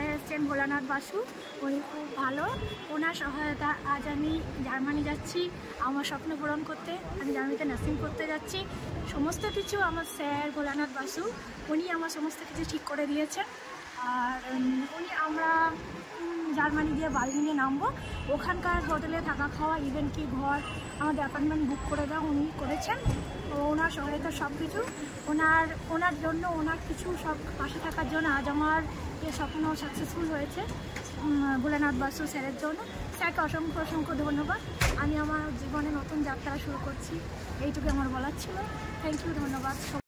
Sir এসছেন ভোলানাথ বাসু, উনি খুব ভালো। ওনার সহায়তা আজ আমি জার্মানি যাচ্ছি আমার স্বপ্ন পূরণ করতে। আমি জার্মানিতে নার্সিং করতে যাচ্ছি। সমস্ত কিছু আমার স্যার ভোলানাথ বাসু, উনি আমার সমস্ত কিছু ঠিক করে দিয়েছেন। আর আমরা জার্মানি দিয়ে বার্লিনে নামবো। ওখানকার হোটেলে থাকা খাওয়া, ইভেন কি ঘর, আমাদের অ্যাপার্টমেন্ট বুক করে দেওয়া উনি করেছেন। ওনার সহায়তা সব কিছু, ওনার জন্য, ওনার কিছু সব পাশে থাকার জন্য আজ আমার স্বপ্ন সাকসেসফুল হয়েছে ভোলানাথ বাসু স্যারের জন্য। স্যারকে অসংখ্য অসংখ্য ধন্যবাদ। আমি আমার জীবনে নতুন যাত্রা শুরু করছি, এইটুকু আমার বলার ছিল। থ্যাংক ইউ, ধন্যবাদ।